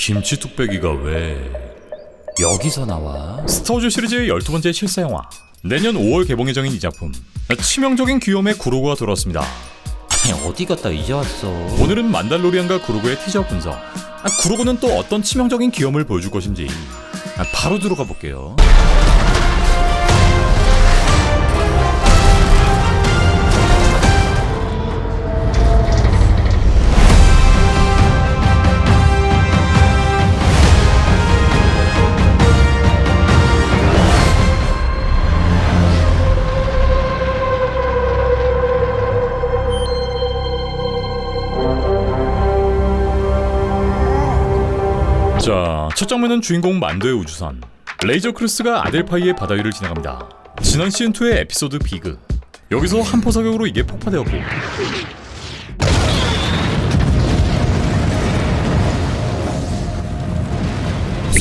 김치 뚝배기가 왜 여기서 나와? 스타워즈 시리즈의 12번째 실사 영화, 내년 5월 개봉 예정인 이 작품, 치명적인 귀염의 구로그가 돌아왔습니다. 아니, 어디 갔다 이제 왔어? 오늘은 만달로리안과 구로그의 티저 분석, 구로그는 또 어떤 치명적인 귀염을 보여줄 것인지 바로 들어가 볼게요. 자, 첫 장면은 주인공 만도의 우주선 레이저 크루스가 아델파이의 바다 위를 지나갑니다. 지난 시즌2의 에피소드 비그, 여기서 한포 사격으로 이게 폭파되었고,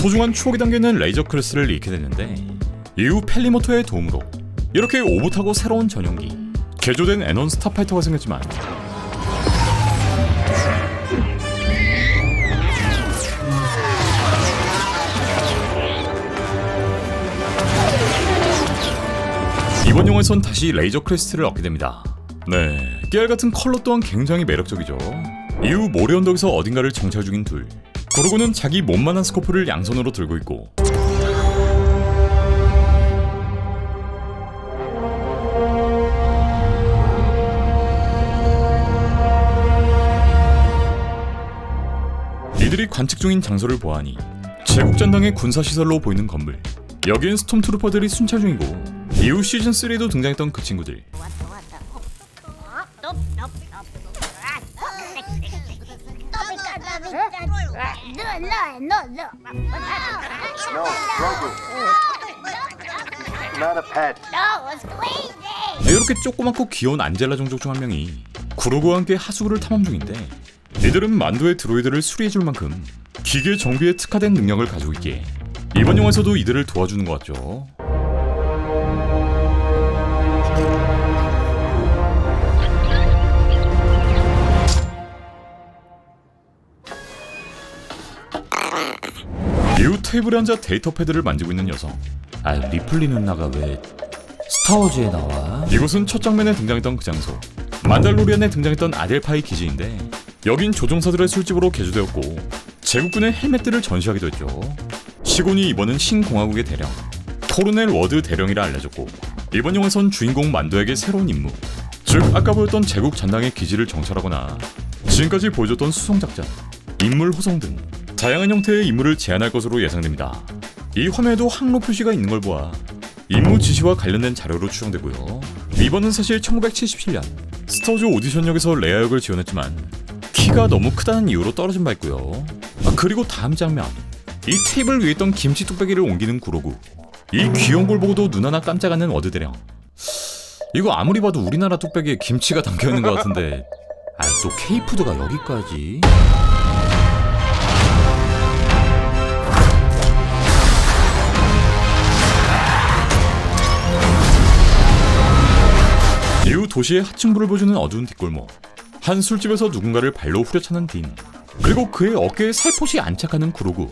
소중한 추억이 담겨있는 레이저 크루스를 잃게 됐는데, 이후 펠리모토의 도움으로 이렇게 오붓하고 새로운 전용기 개조된 에논 스타파이터가 생겼지만, 이번 영화에선 다시 레이저 크레스트를 얻게 됩니다. 네, 깨알같은 컬러 또한 굉장히 매력적이죠. 이후 모래 언덕에서 어딘가를 정찰 중인 둘, 구로그는 자기 몸만한 스코프를 양손으로 들고 있고, 이들이 관측 중인 장소를 보아하니 제국전당의 군사시설로 보이는 건물, 여기엔 스톰트루퍼들이 순찰 중이고, 이후 시즌3에도 등장했던 그 친구들, 이렇게 조그맣고 귀여운 안젤라 종족 중 한 명이 구로그와 함께 하수구를 탐험 중인데, 이들은 만도의 드로이드를 수리해줄 만큼 기계 정비에 특화된 능력을 가지고 있기에 이번 영화에서도 이들을 도와주는 것 같죠. 이후 테이블에 앉아 데이터 패드를 만지고 있는 여성. 리플리 누나가 왜 스타워즈에 나와? 이곳은 첫 장면에 등장했던 그 장소, 만달로리안에 등장했던 아델파이 기지인데, 여긴 조종사들의 술집으로 개조되었고 제국군의 헬멧들을 전시하기도 했죠. 시곤이 이번은 신공화국의 대령, 토르넬 워드 대령이라 알려졌고, 이번 영화에선 주인공 만도에게 새로운 임무, 즉 아까 보였던 제국 전당의 기지를 정찰하거나 지금까지 보여줬던 수송작전, 인물 호송 등 다양한 형태의 임무를 제안할 것으로 예상됩니다. 이 화면에도 항로 표시가 있는 걸 보아 임무 지시와 관련된 자료로 추정되고요. 이번은 사실 1977년 스타워즈 오디션역에서 레아 역을 지원했지만 키가 너무 크다는 이유로 떨어진 바 있고요. 그리고 다음 장면, 이 테이블 위에 있던 김치 뚝배기를 옮기는 구로그, 이 귀여운 걸 보고도 눈 하나 깜짝하는 워드 대령. 이거 아무리 봐도 우리나라 뚝배기에 김치가 담겨있는 것 같은데, 또 K푸드가 여기까지? 이후 도시의 하층부를 보여주는 어두운 뒷골목, 한 술집에서 누군가를 발로 후려차는 딘, 그리고 그의 어깨에 살포시 안착하는 구로그.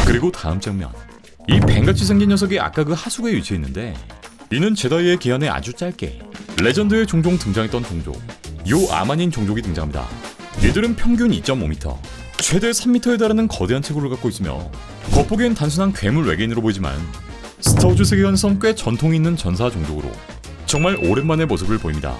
그리고 다음 장면, 이 뱀같이 생긴 녀석이 아까 그 하수구에 위치했는데, 이는 제다이의 기한에 아주 짧게 레전드의 종종 등장했던 종족, 요 아만인 종족이 등장합니다. 이들은 평균 2.5m, 최대 3m에 달하는 거대한 체구를 갖고 있으며 겉보기엔 단순한 괴물 외계인으로 보이지만 스타워즈 세계관에선 꽤 전통이 있는 전사 종족으로 정말 오랜만의 모습을 보입니다.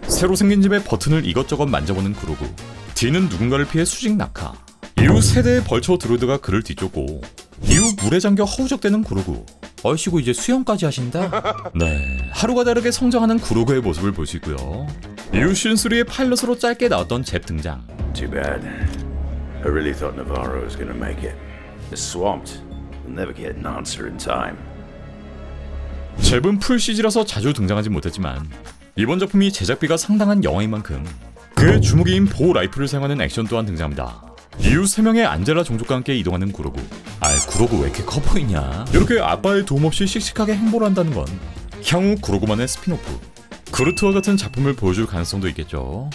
새로 생긴 집에 버튼을 이것저것 만져보는 구로그, 뒤는 누군가를 피해 수직 낙하, 이후 세대의 벌처 드로이드가 그를 뒤쫓고, 이후 물에 잠겨 허우적대는 구로그. 얼씨구 이제 수영까지 하신다? 네, 하루가 다르게 성장하는 구로그의 모습을 볼 수 있고요. 이후 시즌3의 파일럿으로 짧게 나왔던 잽 등장. Too bad. I really thought Navarro was gonna make it. They're swamped. We'll never get an answer in time. 잽은 풀 CG라서 자주 등장하지 못했지만 이번 작품이 제작비가 상당한 영화인 만큼 그의 주무기인 보호 라이플을 사용하는 액션 또한 등장합니다. 이후 3명의 안젤라 종족과 함께 이동하는 구로그. 구로그 왜 이렇게 커 보이냐? 이렇게 아빠의 도움 없이 씩씩하게 행보를 한다는 건 향후 구로그만의 스피노프, 그루트와 같은 작품을 보여줄 가능성도 있겠죠.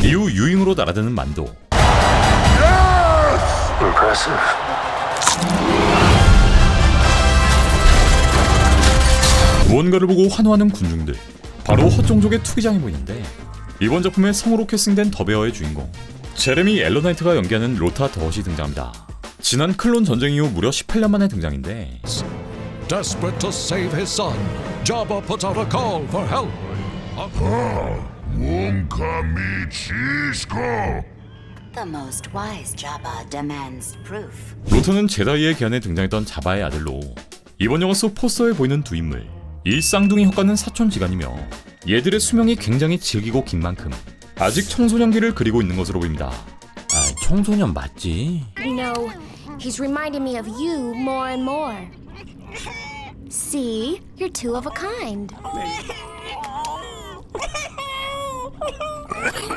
이후 유잉으로 날아드는 만도. Impressive. 무언가를 보고 환호하는 군중들. 바로 헛종족의 투기장이 보이는데 이번 작품의 성우로 캐스팅된 더베어의 주인공 제레미 앨런하이트가 연기하는 로타 더엇이 등장합니다. 지난 클론 전쟁 이후 무려 18년 만의 등장인데 Desperate to save his son, Jabba puts out a call for help. The most wise Jabba demands proof. 로타는 제다이의 기한에 등장했던 자바의 아들로 이번 영화 속 포스터에 보이는 두 인물 이 쌍둥이 혁가는 사촌지간이며 얘들의 수명이 굉장히 질기고 긴 만큼 아직 청소년기를 그리고 있는 것으로 보입니다. 아, 청소년 맞지? You know, he's reminding me of you more and more. See, you're two of a kind.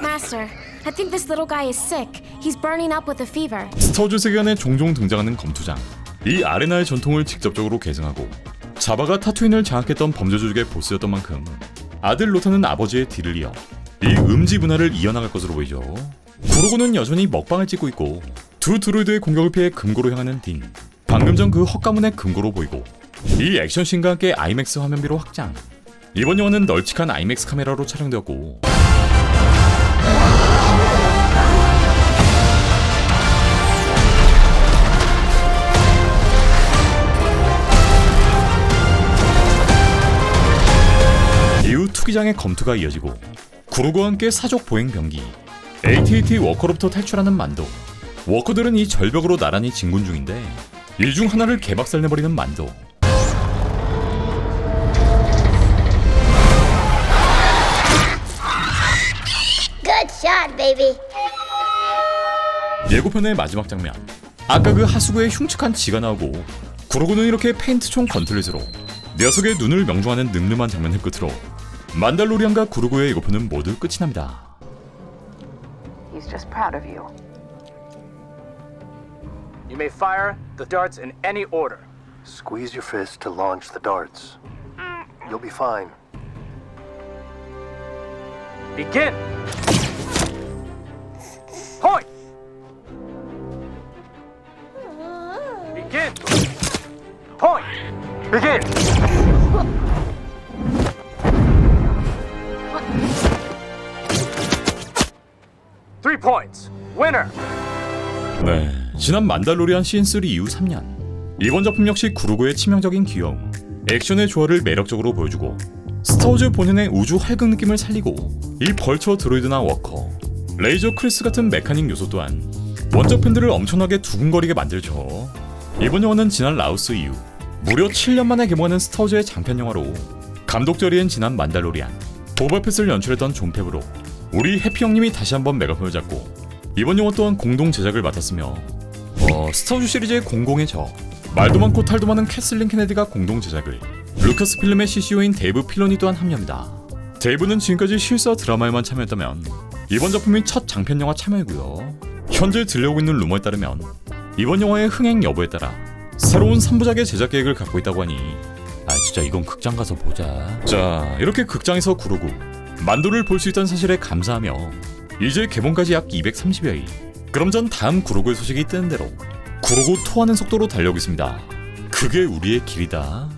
Master, I think this little guy is sick. He's burning up with a fever. 스타워즈 세계관에 종종 등장하는 검투장 이 아레나의 전통을 직접적으로 계승하고 자바가 타투인을 장악했던 범죄 조직의 보스였던 만큼 아들 로타는 아버지의 뒤를 이어 이 음지 문화를 이어나갈 것으로 보이죠. 구로고는 여전히 먹방을 찍고 있고 두 드로이드의 공격을 피해 금고로 향하는 딘 방금 전 그 헛가문의 금고로 보이고 이 액션씬과 함께 아이맥스 화면비로 확장. 이번 영화는 널찍한 아이맥스 카메라로 촬영되었고 이후 투기장의 검투가 이어지고 구로고와 함께 사족 보행 병기 AT-AT 워커로부터 탈출하는 만도. 워커들은 이 절벽으로 나란히 진군 중인데 이 중 하나를 개박살내버리는 만도. Good shot, baby. 예고편의 마지막 장면. 아까 그 하수구에 흉측한 쥐가 나오고 구로고는 이렇게 페인트총 건틀릿으로 녀석의 눈을 명중하는 늠름한 장면을 끝으로 만달로리안과 구로고의 예고편은 모두 끝이 납니다. He's just proud of you. You may fire the darts in any order. Squeeze your fist to launch the darts. You'll be fine. Begin. Point. Begin. Point. Begin. Three points. Winner. 네, 지난 만달로리안 시즌3 이후 3년 이번 작품 역시 구로고의 치명적인 귀여움, 액션의 조화를 매력적으로 보여주고 스타워즈 본연의 우주 활극 느낌을 살리고 이 벌처 드로이드나 워커, 레이저 크리스 같은 메카닉 요소 또한 원작 팬들을 엄청나게 두근거리게 만들죠. 이번 영화는 지난 라오스 이후 무려 7년 만에 개봉하는 스타워즈의 장편 영화로 감독 자리엔 지난 만달로리안, 보바펫을 연출했던 존 페브로, 우리 해피 형님이 다시 한번 메가폰을 잡고 이번 영화 또한 공동 제작을 맡았으며 스타워즈 시리즈의 공공의 저, 말도 많고 탈도 많은 캐슬린 케네디가 공동 제작을, 루카스 필름의 CCO인 데이브 필로니 또한 합류합니다. 데이브는 지금까지 실사 드라마에만 참여했다면 이번 작품이 첫 장편 영화 참여이고요. 현재 들려오고 있는 루머에 따르면 이번 영화의 흥행 여부에 따라 새로운 3부작의 제작 계획을 갖고 있다고 하니 진짜 이건 극장 가서 보자. 자, 이렇게 극장에서 구로구 만도를 볼 수 있다는 사실에 감사하며 이제 개봉까지 약 230여일. 그럼 전 다음 구로구의 소식이 뜨는 대로 구로구 토하는 속도로 달려오겠습니다. 그게 우리의 길이다.